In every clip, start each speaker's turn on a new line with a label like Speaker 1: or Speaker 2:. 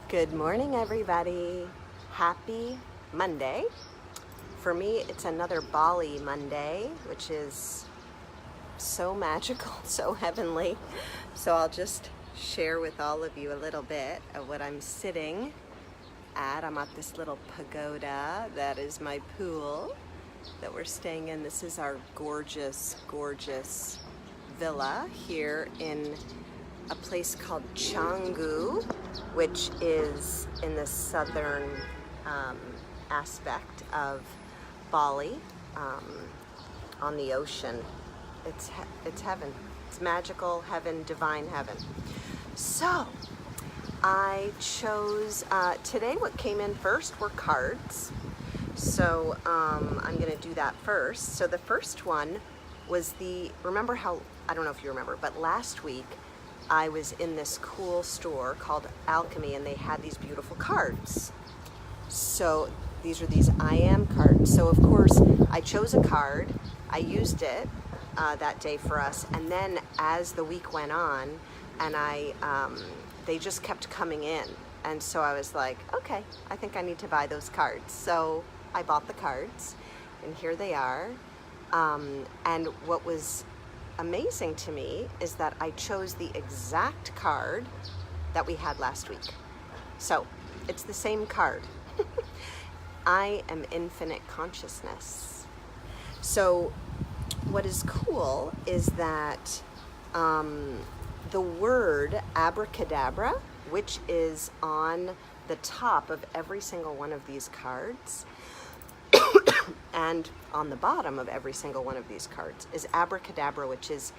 Speaker 1: Good morning, everybody. Happy Monday. For me, it's another Bali Monday, which is so magical, so heavenly. So I'll just share with all of you a little bit of what I'm sitting at. I'm at this little pagoda. That is my pool that we're staying in. This is our gorgeous, gorgeous villa here in a place called Canggu, which is in the southern aspect of Bali, on the ocean. It's heaven. It's magical heaven, divine heaven. So I chose today. What came in first were cards. So I'm going to do that first. So the first one was remember how, I don't know if you remember, but last week I was in this cool store called Alchemy, and they had these beautiful cards. So these are these I am cards. So of course I chose a card, I used it that day for us, and then as the week went on, and they just kept coming in, and so I was like, okay, I think I need to buy those cards. So I bought the cards, and here they are. And what was amazing to me is that I chose the exact card that we had last week. So it's the same card. I am infinite consciousness. So what is cool is that the word abracadabra, which is on the top of every single one of these cards, and on the bottom of every single one of these cards, is abracadabra, which is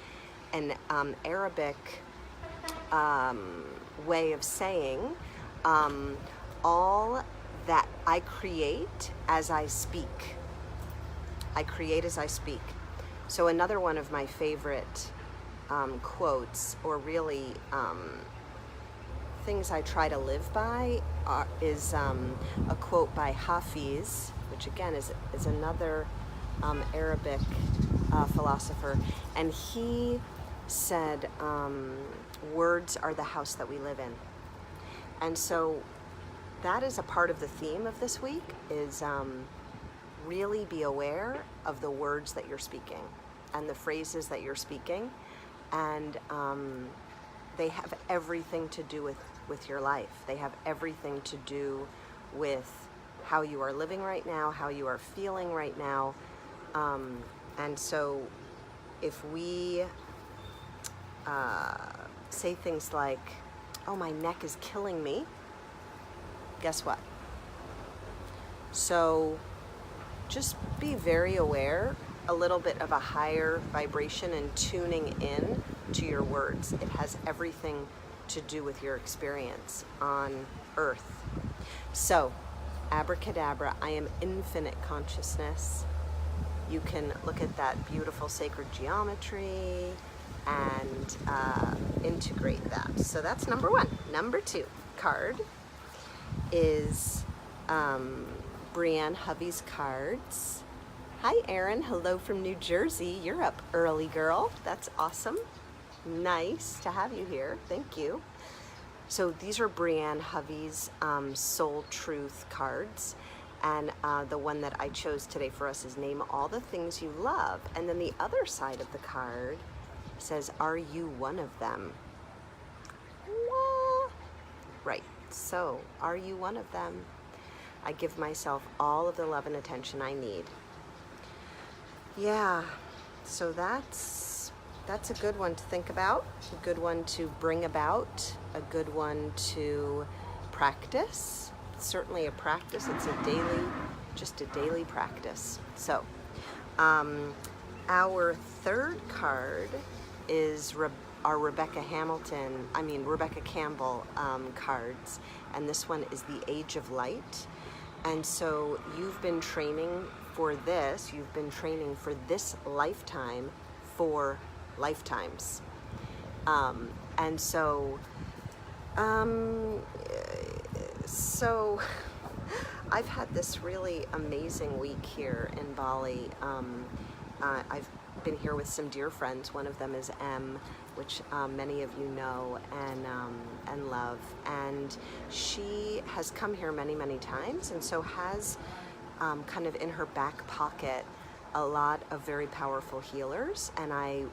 Speaker 1: an Arabic way of saying all that I create as I speak. I create as I speak. So another one of my favorite quotes, or really things I try to live by, is a quote by Hafiz, which again is another Arabic philosopher, and he said, words are the house that we live in. And so that is a part of the theme of this week, is really be aware of the words that you're speaking and the phrases that you're speaking, and they have everything to do with your life. They have everything to do with how you are living right now, how you are feeling right now. And so if we say things like, oh, my neck is killing me, guess what? So just be very aware, a little bit of a higher vibration, and tuning in to your words. It has everything to do with your experience on earth. So abracadabra, I am infinite consciousness. You can look at that beautiful sacred geometry and integrate that. So that's number one. Number two card is Brianne Hovey's cards. Hi, Erin. Hello from New Jersey. You're up early, girl. That's awesome. Nice to have you here. Thank you. So these are Brianne Hovey's Soul Truth cards, and the one that I chose today for us is Name All the Things You Love. And then the other side of the card says, are you one of them? What? Right. So are you one of them? I give myself all of the love and attention I need. Yeah. So that's a good one to think about, a good one to bring about, a good one to practice. It's certainly a practice. It's just a daily practice. So our third card is our Rebecca Campbell cards, and this one is the Age of Light. And so you've been training for this, this lifetime for lifetimes. And so I've had this really amazing week here in Bali. been here with some dear friends. One of them is M, which many of you know and love, and she has come here many, many times, and so has kind of in her back pocket a lot of very powerful healers. And I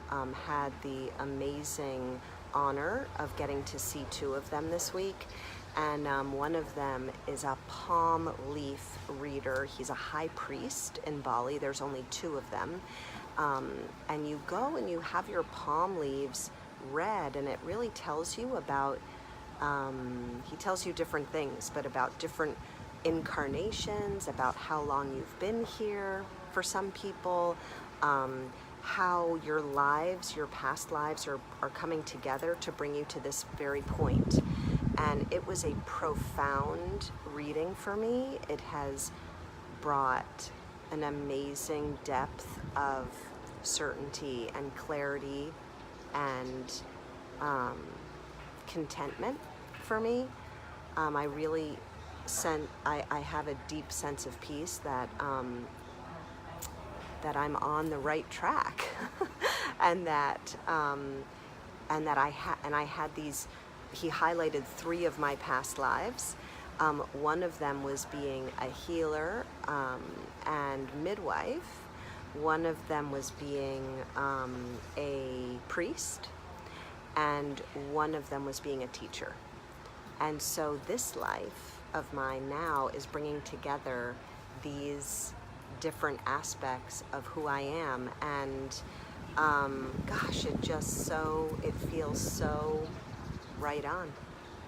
Speaker 1: had the amazing honor of getting to see two of them this week. And one of them is a palm leaf reader. He's a high priest in Bali. There's only two of them. And you go and you have your palm leaves read, and it really tells you about, he tells you different things, but about different incarnations, about how long you've been here for some people, how your lives, your past lives are coming together to bring you to this very point. And it was a profound reading for me. It has brought an amazing depth of certainty and clarity and contentment for me. I really I have a deep sense of peace that that I'm on the right track, and that I had these. He highlighted 3 of my past lives. One of them was being a healer and midwife. One of them was being a priest, and one of them was being a teacher. And so this life of mine now is bringing together these different aspects of who I am, and gosh, it feels so right on.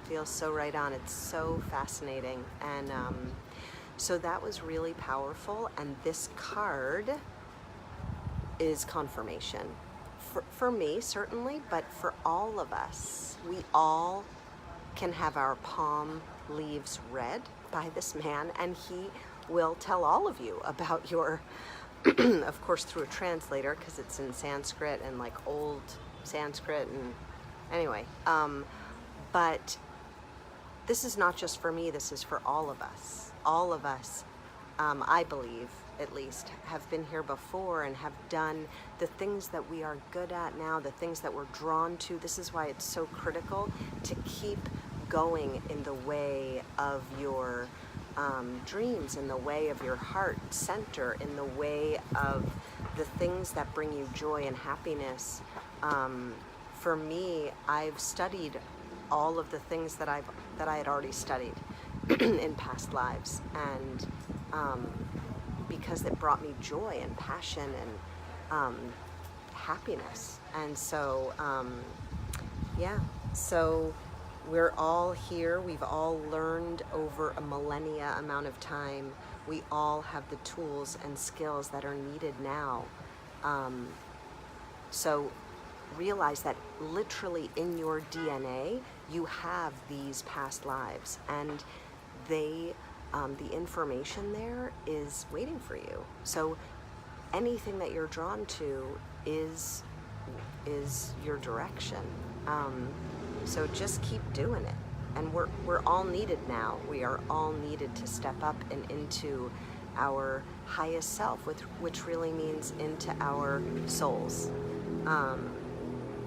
Speaker 1: Feels so right on. It's so fascinating. And so that was really powerful. And this card is confirmation. For me, certainly, but for all of us. We all can have our palm leaves read by this man, and he will tell all of you about your, of course through a translator, because it's in Sanskrit and like old Sanskrit, and anyway, but this is not just for me, this is for all of us. All of us, I believe, at least, have been here before and have done the things that we are good at now, the things that we're drawn to. This is why it's so critical to keep going in the way of your dreams, in the way of your heart center, in the way of the things that bring you joy and happiness. For me, I've studied all of the things that I had already studied in past lives, and because it brought me joy and passion and happiness. And so so we're all here. We've all learned over a millennia amount of time. We all have the tools and skills that are needed now. So realize that literally in your DNA, you have these past lives, and they, the information there is waiting for you. So anything that you're drawn to is your direction. So just keep doing it. And we're all needed now. We are all needed to step up and into our highest self, which really means into our souls.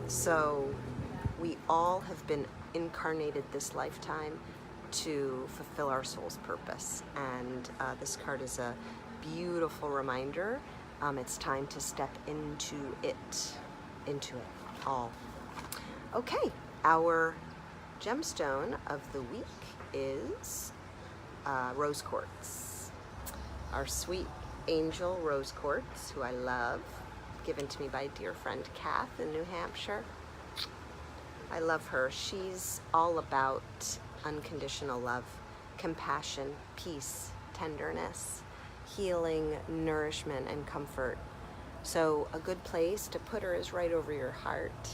Speaker 1: So we all have been incarnated this lifetime to fulfill our soul's purpose. And this card is a beautiful reminder. It's time to step into it all. Okay, our gemstone of the week is rose quartz. Our sweet angel rose quartz, who I love, given to me by a dear friend Kath in New Hampshire. I love her. She's all about unconditional love, compassion, peace, tenderness, healing, nourishment, and comfort. So a good place to put her is right over your heart.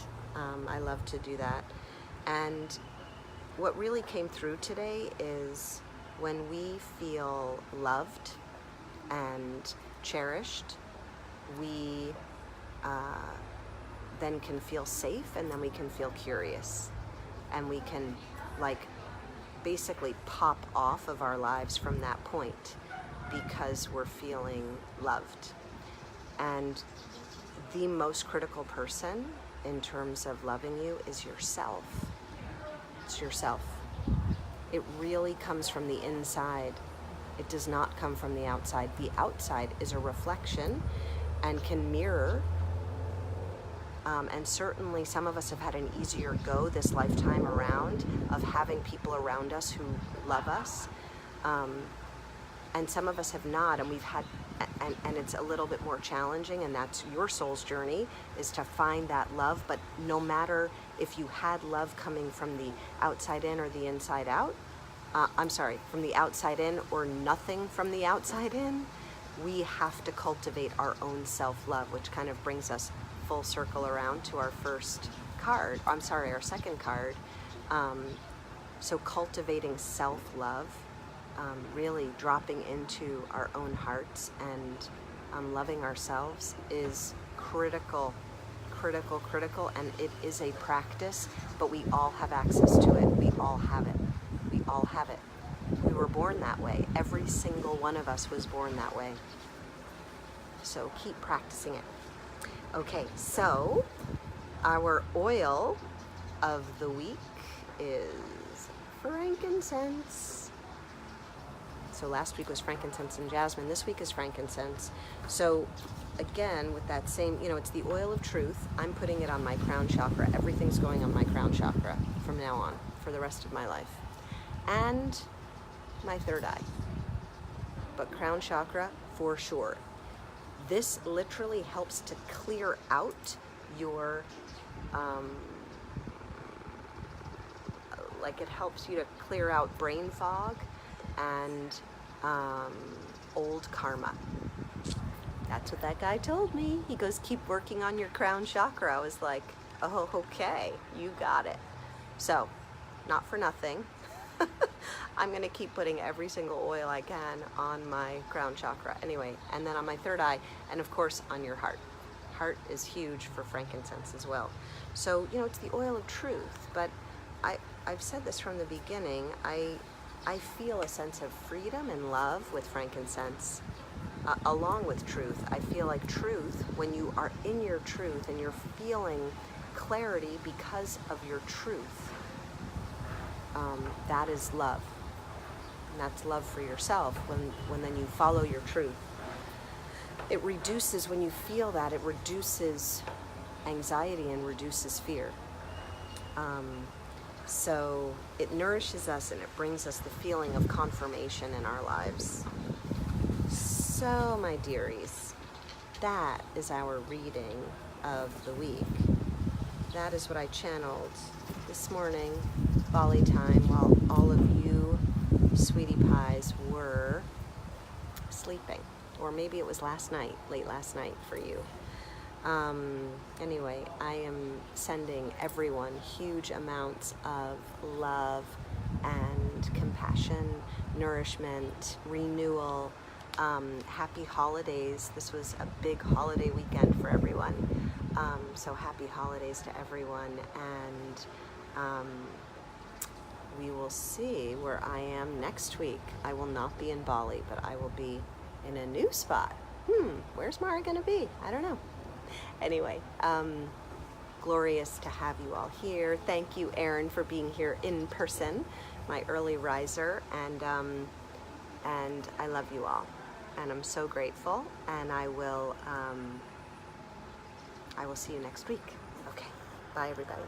Speaker 1: I love to do that. And what really came through today is when we feel loved and cherished, we then can feel safe, and then we can feel curious, and we can like basically pop off of our lives from that point because we're feeling loved. And the most critical person in terms of loving you is yourself. It's yourself. It really comes from the inside. It does not come from the outside. The outside is a reflection and can mirror. And certainly some of us have had an easier go this lifetime around of having people around us who love us. And some of us have not, and we've had, and it's a little bit more challenging, and that's your soul's journey, is to find that love. But no matter if you had love coming from the outside in or the inside out, from the outside in or nothing from the outside in, we have to cultivate our own self-love, which kind of brings us full circle around to our our second card. So cultivating self-love, really dropping into our own hearts and loving ourselves is critical, and it is a practice, but we all have access to it. We all have it. We all have it. We were born that way. Every single one of us was born that way. So keep practicing it. Okay, so our oil of the week is frankincense. So last week was frankincense and jasmine. This week is frankincense. So again, with that same, it's the oil of truth. I'm putting it on my crown chakra. Everything's going on my crown chakra from now on for the rest of my life. And my third eye. But crown chakra for sure. This literally helps to clear out your, it helps you to clear out brain fog and old karma. That's what that guy told me. He goes, keep working on your crown chakra. I was like, oh, okay, you got it. So, not for nothing. I'm going to keep putting every single oil I can on my crown chakra. Anyway, and then on my third eye, and of course on your heart. Heart is huge for frankincense as well. So, it's the oil of truth, but I've said this from the beginning. I feel a sense of freedom and love with frankincense, along with truth. I feel like truth, when you are in your truth and you're feeling clarity because of your truth, that is love. And that's love for yourself when then you follow your truth. It reduces, when you feel that, it reduces anxiety and reduces fear. So it nourishes us and it brings us the feeling of confirmation in our lives. So, my dearies, that is our reading of the week. That is what I channeled this morning, Bali time, while all of you sweetie pies were sleeping. Or maybe it was late last night for you. Anyway, I am sending everyone huge amounts of love and compassion, nourishment, renewal. Happy holidays. This was a big holiday weekend for everyone. So happy holidays to everyone. And we will see where I am next week. I will not be in Bali, but I will be in a new spot. Where's Mara gonna be? I don't know. Anyway, glorious to have you all here. Thank you, Erin, for being here in person, my early riser, and I love you all, and I'm so grateful. And I will see you next week. Okay, bye, everybody.